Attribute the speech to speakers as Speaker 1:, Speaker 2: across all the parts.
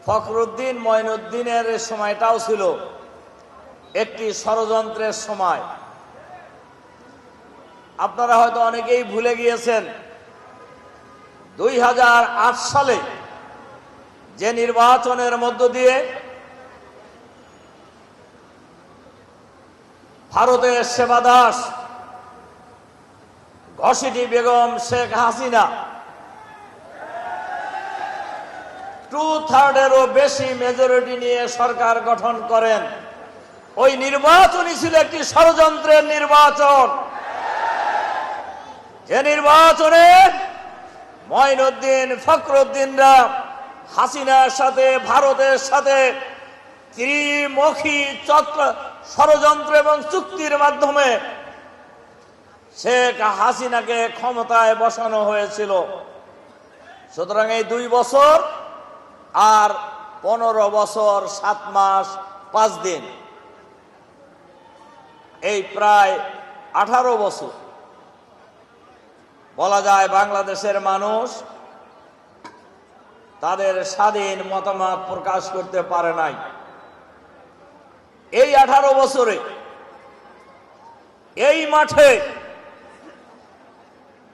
Speaker 1: ফখরুদ্দিন মঈনুদ্দিনের সময়টাও ছিল একটি ষড়যন্ত্রের সময়। আপনারা হয়তো অনেকেই ভুলে গিয়েছেন 2008 সালে যে নির্বাচনের মধ্য দিয়ে ভারতের সেবাদাস ঘসিটি বেগম শেখ হাসিনা 2/3-এরও বেশি মেজরিটি নিয়ে সরকার গঠন করেন। ওই নির্বাচনই ছিল একটি ষড়যন্ত্রের নির্বাচন, যে নির্বাচনে মঈনুদ্দিন ফখরুদ্দিনরা হাসিনার সাথে ভারতের সাথে ত্রিমুখী ষড়যন্ত্র এবং চুক্তির মাধ্যমে শেখ হাসিনাকে ক্ষমতায় বসানো হয়েছিল। সুতরাং এই 2 বছর আর 15 বছর 7 মাস 5 দিন, এই প্রায় 18 বছর বলা যায় বাংলাদেশের মানুষ তাদের স্বাধীন মতামত প্রকাশ করতে পারে নাই। এই 18 বছরে এই মাঠে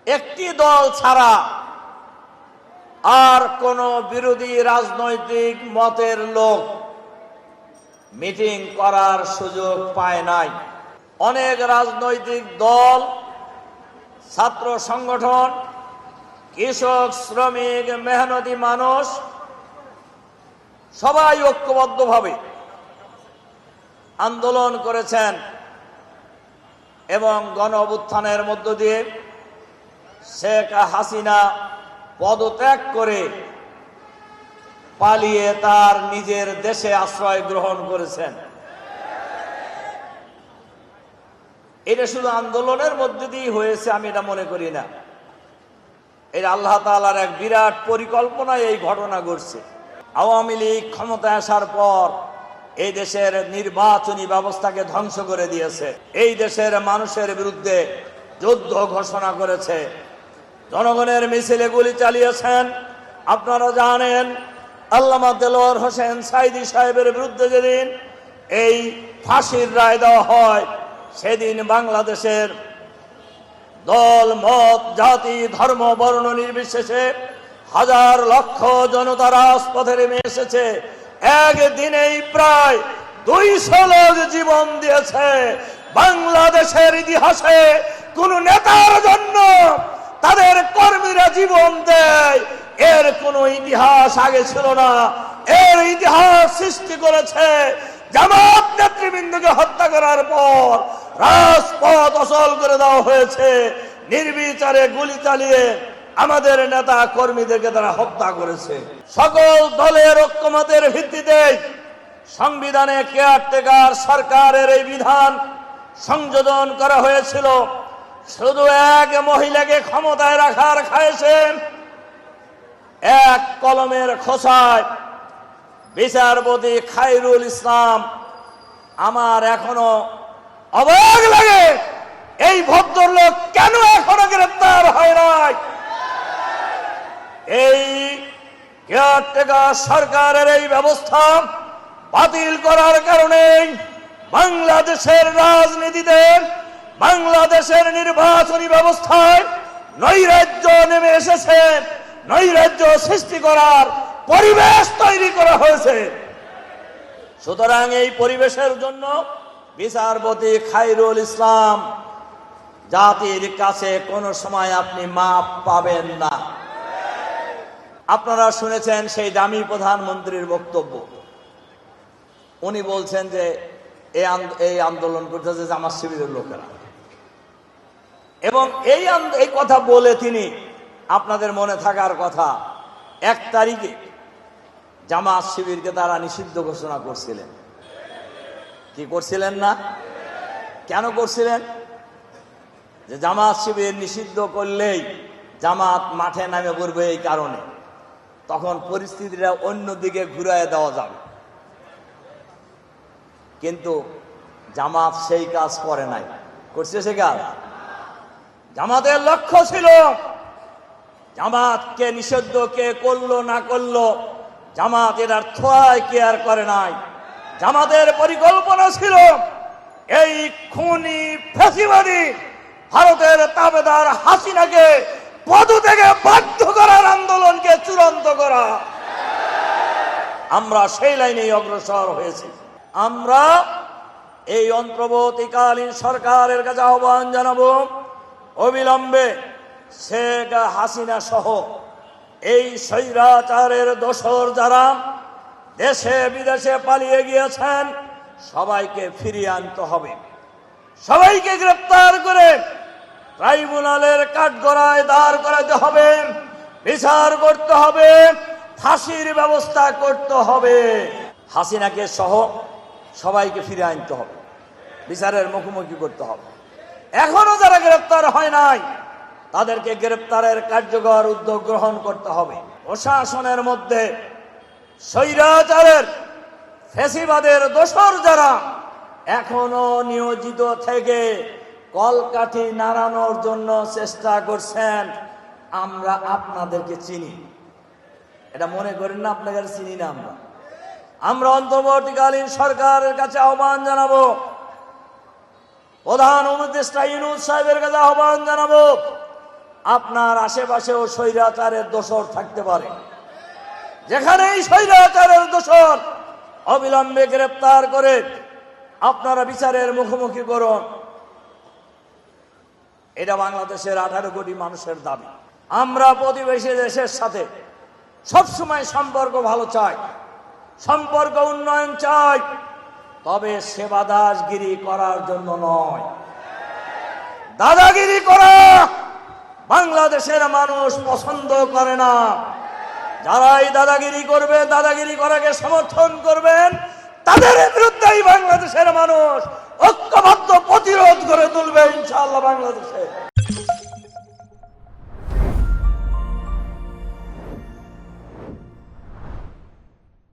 Speaker 1: একটি দল ছাড়া আর কোন বিরোধী রাজনৈতিক মতের লোক মিটিং করার সুযোগ পায় নাই। অনেক রাজনৈতিক দল, ছাত্র সংগঠন, কৃষক, শ্রমিক, মেহনতি মানুষ সবাই ঐক্যবদ্ধভাবে আন্দোলন করেছেন এবং গণ অভ্যুত্থানের মধ্য দিয়ে শেখ হাসিনা পদত্যাগ করে পালিয়ে তার নিজের দেশে আশ্রয় গ্রহণ করেছেন। এটা শুধু আন্দোলনের মধ্যে দিয়ে হয়েছে আমি এটা মনে করি না। এটা আল্লাহ তাআলার এক বিরাট পরিকল্পনায় এই ঘটনা ঘটছে। আওয়ামী লীগ ক্ষমতায় আসার পর এই দেশের নির্বাচনী ব্যবস্থাকে ধ্বংস করে দিয়েছে। এই দেশের মানুষের বিরুদ্ধে যুদ্ধ ঘোষণা করেছে, জনগণের মিছিলে গুলি চালিয়েছেন। আপনারা জানেন আল্লামা দেলোয়ার হোসেন সাঈদী সাহেবের বিরুদ্ধে যেদিন এই ফাঁসির রায় দেওয়া হয়, সেদিন বাংলাদেশের দল, মত, জাতি, ধর্ম, বর্ণ নির্বিশেষে হাজার লক্ষ জনতা রাজপথে নেমে এসেছে। একদিনেই প্রায় 200 লোক জীবন দিয়েছে। বাংলাদেশের ইতিহাসে কোন নেতার জন্য তাদের কর্মীরা জীবন দেয়, এর কোন ইতিহাস আগে ছিল না। এর ইতিহাস সৃষ্টি করেছে জামাত নেতৃবৃন্দকে হত্যা করার পর রাজপথ অচল করে দেওয়া হয়েছে। নির্বিচারে গুলি চালিয়ে আমাদের নেতা কর্মীদেরকে তারা হত্যা করেছে। সকল দলের ঐক্যমতের ভিত্তিতে সংবিধানে কেয়ারটেকার সরকারের এই বিধান সংযোজন করা হয়েছিল। শুধু এক মহিলাকে ক্ষমতায় রাখার খায়েছে এক কলমের খোসায় বিচারপতি খায়রুল ইসলাম। আমার এখনো অবাক লাগে এই ভদ্রলোক কেন এখনো গ্রেফতার হয় নাই। এই কেয়ারটেকার সরকারের এই ব্যবস্থা বাতিল করার কারণে বাংলাদেশের রাজনীতিতে, বাংলাদেশের নির্বাচনী ব্যবস্থায় নৈরাজ্য নেমে এসেছে। নৈরাজ্য সৃষ্টি করার পরিবেশ তৈরি করা হয়েছে। সুতরাং এই পরিবেশের জন্য বিচারপতি খায়রুল ইসলাম জাতির কাছে কোনো সময় আপনি মাপ পাবেন না। আপনারা শুনেছেন সেই দামি প্রধানমন্ত্রীর বক্তব্য। উনি বলছেন যে এই আন্দোলন করতেছে জামাত শিবিরের লোকেরা, এবং এই কথা বলে তিনি, আপনাদের মনে থাকার কথা, 1 তারিখে জামাত শিবিরকে তারা নিষিদ্ধ ঘোষণা করছিলেন। কি করছিলেন না? কেন করছিলেন? যে জামাত শিবির নিষিদ্ধ করলেই জামাত মাঠে নামে পড়বে, এই কারণে তখন পরিস্থিতিটা অন্যদিকে ঘুরায় দেওয়া যাবে। কিন্তু জামাত সেই কাজ করে নাই। করছে সে কাজ? জামাতের লক্ষ্য ছিল জামাতকে নিষিদ্ধ কে করলো না করলো, জামাত এটার থোয়ায় কেয়ার করে নাই। জামাতের পরিকল্পনা ছিল এই খুনি ফ্যাসিবাদী ভারতের তাবেদার হাসিনাকে পদত্যাগে বাধ্য করার আন্দোলনকে চূড়ান্ত করা। আমরা সেই লাইনেই অগ্রসর হয়েছি। আমরা এই অন্তর্বর্তীকালীন সরকারের কাছে আহ্বান জানাবো, অবিলম্বে শেখ হাসিনা সহ এই স্বৈরাচারের দোসর যারা দেশে বিদেশে পালিয়ে গিয়েছেন সবাইকে ফিরিয়ে আনতে হবে। সবাইকে গ্রেপ্তার করে ট্রাইব্যুনালের কাঠগড়ায় দাঁড় করাতে হবে, বিচার করতে হবে, ফাঁসির ব্যবস্থা করতে হবে। হাসিনাকে সহ সবাইকে ফিরে আনতে হবে, বিচারের মুখোমুখি করতে হবে। এখনো যারা গ্রেপ্তার হয় নাই তাদেরকে গ্রেপ্তারের কার্যকর উদ্যোগ গ্রহণ করতে হবে। প্রশাসনের মধ্যে স্বৈরাচারের ফ্যাসিবাদের দোসর যারা এখনো নিয়োজিত থেকে কলকাঠি নাড়ানোর জন্য চেষ্টা করছেন, আমরা আপনাদেরকে চিনি। এটা মনে করেন না আপনাদের চিনি না। আমরা অন্তর্বর্তীকালীন সরকারের কাছে আহ্বান জানাবো, প্রধান উপদেষ্টা ইউনূস সাহেবের কাছে আহ্বান জানাবো, আপনার আশেপাশেও স্বৈরাচারের দোসর থাকতে পারে। যেখানেই স্বৈরাচারের দোসর অবিলম্বে গ্রেপ্তার করে আপনারা বিচারের মুখোমুখি করুন। এটা বাংলাদেশের 18 কোটি মানুষের দাবি। আমরা প্রতিবেশী দেশের সাথে সবসময় সম্পর্ক ভালো চাই, সম্পর্ক উন্নয়ন চাই, তবে সেবাদাসগিরি করার জন্য নয়। দাদাগিরি করা বাংলাদেশের মানুষ পছন্দ করে না। যারাই দাদাগিরি করবে, দাদাগিরি করাকে সমর্থন করবেন, তাদের বিরুদ্ধেই বাংলাদেশের মানুষ ঐক্যবদ্ধ প্রতিরোধ করে তুলবে ইনশাআল্লাহ বাংলাদেশে।